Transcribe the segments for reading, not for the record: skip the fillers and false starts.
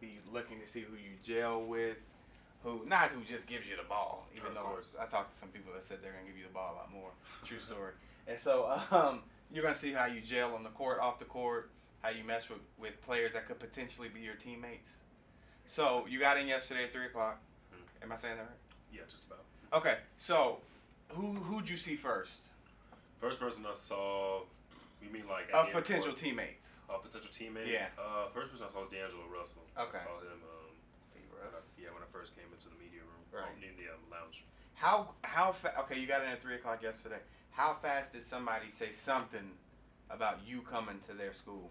be looking to see who you gel with, who just gives you the ball. Even though I talked to some people that said they're gonna give you the ball a lot more. True story. And so you're gonna see how you gel on the court, off the court, how you mesh with players that could potentially be your teammates. So you got in yesterday at 3:00. Am I saying that right? Yeah, just about. Okay, so who'd you see first? First person I saw, you mean like of potential teammates? Of potential teammates. Yeah. First person I saw was D'Angelo Russell. Okay. I saw him. When I first came into the media room, right, in the lounge. How okay, you got in at 3:00 yesterday. How fast did somebody say something about you coming to their school?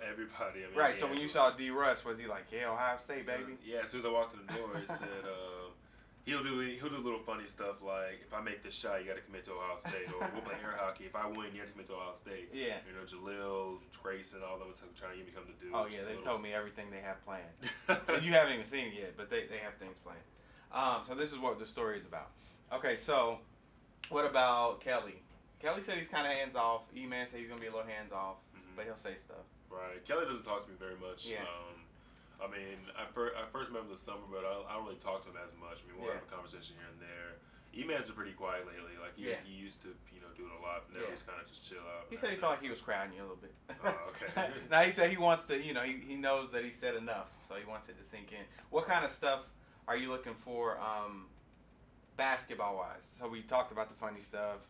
Everybody. I mean, right. So when you saw D. Russ, was he like, "Yeah, Ohio State, baby"? Yeah. As soon as I walked in the door, he said, he'll do little funny stuff like, if I make this shot, you got to commit to Ohio State, or we'll play air hockey. If I win, you have to commit to Ohio State. Yeah. You know, Jaleel, Grayson, all of them trying to get me come to do. Oh yeah, they told me everything they have planned. You haven't even seen it yet, but they have things planned. So this is what the story is about. Okay, so what about Kelly? Kelly said he's kind of hands off. E-Man said he's gonna be a little hands off, but he'll say stuff. Right. Kelly doesn't talk to me very much. Yeah. I mean, I first met him this summer, but I don't really talk to him as much. I mean, we'll have a conversation here and there. E-Man's been pretty quiet lately. Like he used to, do it a lot. Now he's kind of just chill out. He said he felt like he was crowding you a little bit. Oh, okay. Now he said he wants to, he knows that he said enough, so he wants it to sink in. What kind of stuff are you looking for, basketball wise? So we talked about the funny stuff.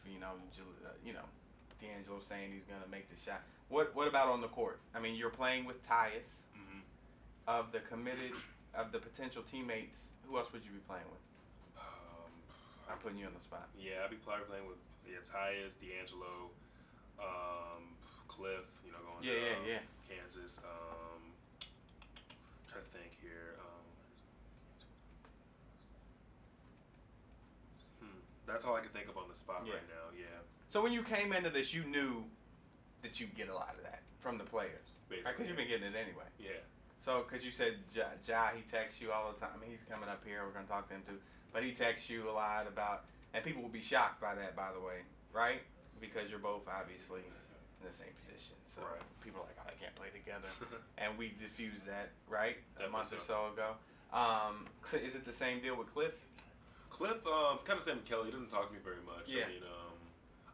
D'Angelo saying he's gonna make the shot. What about on the court? I mean, you're playing with Tyus. Of the potential teammates, who else would you be playing with? I'm putting you on the spot. Yeah, I'd be playing with Tyus, D'Angelo, Cliff. Going to Kansas. Try to think here. That's all I can think of on the spot right now. Yeah. So when you came into this, you knew that you'd get a lot of that from the players, basically, because you've been getting it anyway. Yeah. So, because you said Ja, he texts you all the time. I mean, he's coming up here. We're going to talk to him too. But he texts you a lot about, and people will be shocked by that, by the way, right? Because you're both obviously in the same position. So people are like, oh, they can't play together. And we diffused that, right? Definitely a month or so ago. Is it the same deal with Cliff? Cliff, kind of same with Kelly. He doesn't talk to me very much. Yeah.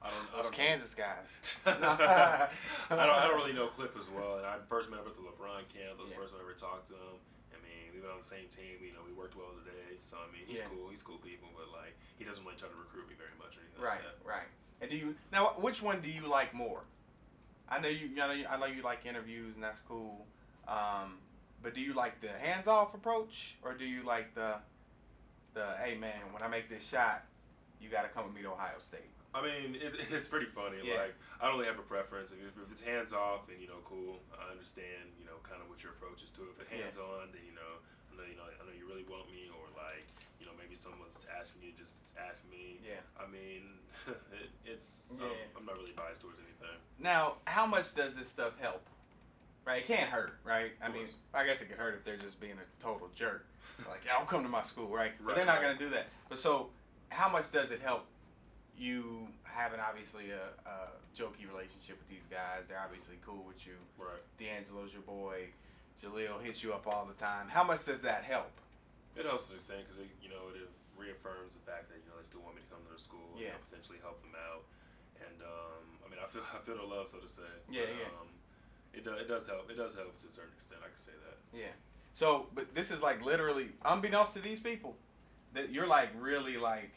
I mean, Those Kansas guys. I don't really know Cliff as well. And I first met him at the LeBron camp. That was the first time I ever talked to him. I mean, we've been on the same team. We worked well today. So I mean, he's cool. He's cool people, but like, he doesn't really try to recruit me very much or anything. Right, like that. right. And now? Which one do you like more? I know you like interviews, and that's cool. But do you like the hands-off approach, or do you like the hey man, when I make this shot, you got to come with me to Ohio State? I mean, it's pretty funny. Yeah. Like, I don't really have a preference. If it's hands off, then cool. I understand, kind of what your approach is to it. If it's hands on, then I know you really want me, or like, maybe someone's asking you, just ask me. Yeah. I mean, I'm not really biased towards anything. Now, how much does this stuff help? Right, it can't hurt, right? I mean, I guess it could hurt if they're just being a total jerk. Like, yeah, don't come to my school, right? But they're not going to do that. But so, how much does it help you having obviously a jokey relationship with these guys? They're obviously cool with you. Right. D'Angelo's your boy. Jaleel hits you up all the time. How much does that help? It helps to extent because it reaffirms the fact that they still want me to come to their school and potentially help them out. And I mean, I feel the love, so to say. Yeah, but, It does help. It does help to a certain extent. I can say that. Yeah. So, but this is like literally unbeknownst to these people that you're like really like,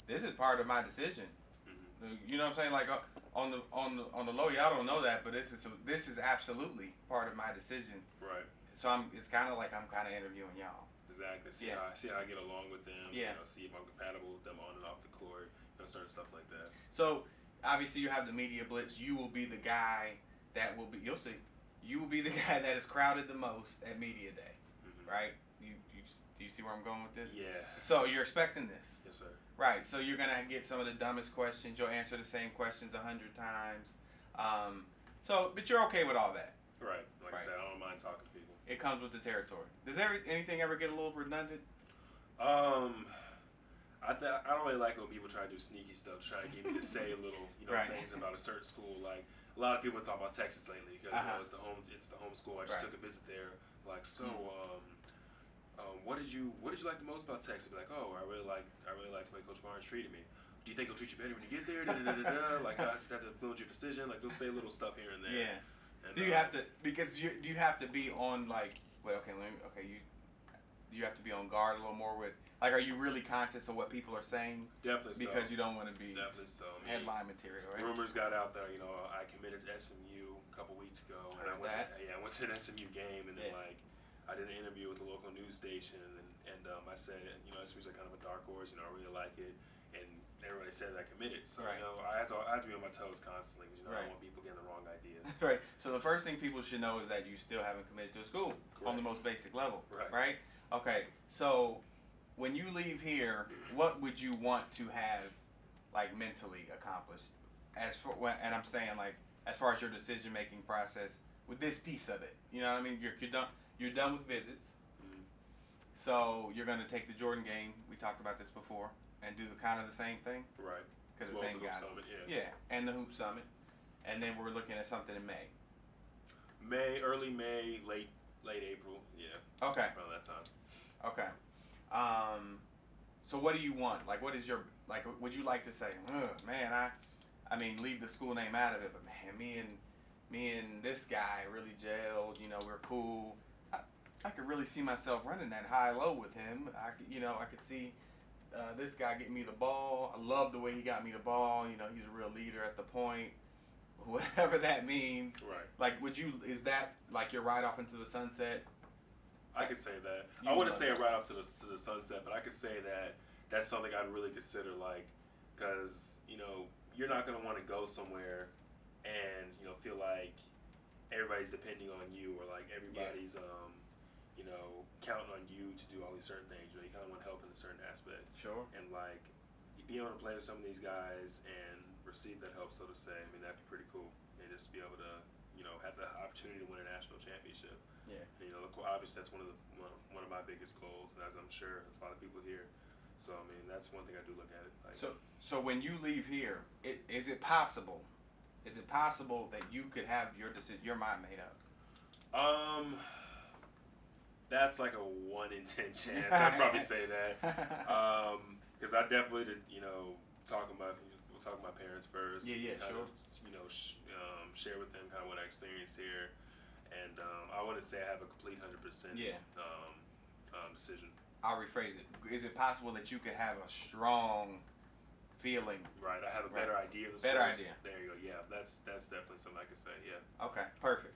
this is part of my decision. Mm-hmm. You know what I'm saying? Like on the low, y'all don't know that, but this is absolutely part of my decision. Right. So it's kind of like I'm kind of interviewing y'all. Exactly. See how I get along with them. Yeah. See if I'm compatible with them on and off the court. Certain stuff like that. So obviously you have the media blitz. You will be the guy that will be. You'll see. You will be the guy that is crowded the most at media day, right? Do you see where I'm going with this? Yeah. So you're expecting this? Yes, sir. Right. So you're gonna get some of the dumbest questions. You'll answer the same questions 100 times. But you're okay with all that. Right. Like I said, I don't mind talking to people. It comes with the territory. Does anything ever get a little redundant? I don't really like when people try to do sneaky stuff, trying to get me to say little, things about a certain school. Like a lot of people talk about Texas lately because it's the home school. I just Right. took a visit there. Like, so, what did you like the most about Texas? Be like, oh, I really like the way Coach Barnes treated me. Do you think he'll treat you better when you get there? Like, I just have to influence your decision. Like, they'll say little stuff here and there. Yeah. And, Do you have to do you have to be on like do you have to be on guard a little more with like are you really conscious of what people are saying? Definitely Because so. you don't want to be Definitely so. headline material, right? Rumors got out that I committed to SMU a couple weeks ago, and I went to an SMU game, and then I did an interview with the local news station, and I said SMU's like kind of a dark horse, I really like it, and everybody said that I committed, so I have to be on my toes constantly because I don't want people getting the wrong ideas. Right. So the first thing people should know is that you still haven't committed to a school on the most basic level, right? Okay. So when you leave here, what would you want to have like mentally accomplished and I'm saying like as far as your decision making process with this piece of it, you know what I mean? You're done with visits, so you're gonna take the Jordan game. We talked about this before, and do the kind of the same thing, right? Because the same guys, and the Hoop Summit, and then we're looking at something in early May, late April, Okay. Around that time. Okay. So what do you want? Like, what is your would you like to say, man, I mean, leave the school name out of it, but man, me and this guy really gelled. We're cool. I could really see myself running that high-low with him. I could see this guy getting me the ball. I love the way he got me the ball. He's a real leader at the point. Whatever that means. Right. Like, is that like you're right off into the sunset? I could say that. I wouldn't say it right up to the sunset, but I could say that that's something I'd really consider, like, because you're not gonna want to go somewhere and feel like everybody's depending on you or like everybody's counting on you to do all these certain things. You kind of want help in a certain aspect. Sure. And like being able to play with some of these guys and receive that help, so to say. I mean, that'd be pretty cool. And just be able to have the opportunity to win a national championship. Yeah. And, obviously that's one of my biggest goals, and as I'm sure there's a lot of people here. So I mean, that's one thing I do look at it. Like, so when you leave here, is it possible? Is it possible that you could have your mind made up? That's like a 1 in 10 chance. I'd probably say that. Because I definitely did, talk to my parents first. Yeah, sure. Share with them kind of what I experienced here, and I wouldn't say I have a complete 100% decision. I'll rephrase it. Is it possible that you could have a strong feeling? Right. I have a better idea of the Better schools. idea. There you go. Yeah, that's definitely something I could say. Yeah. Okay. Perfect.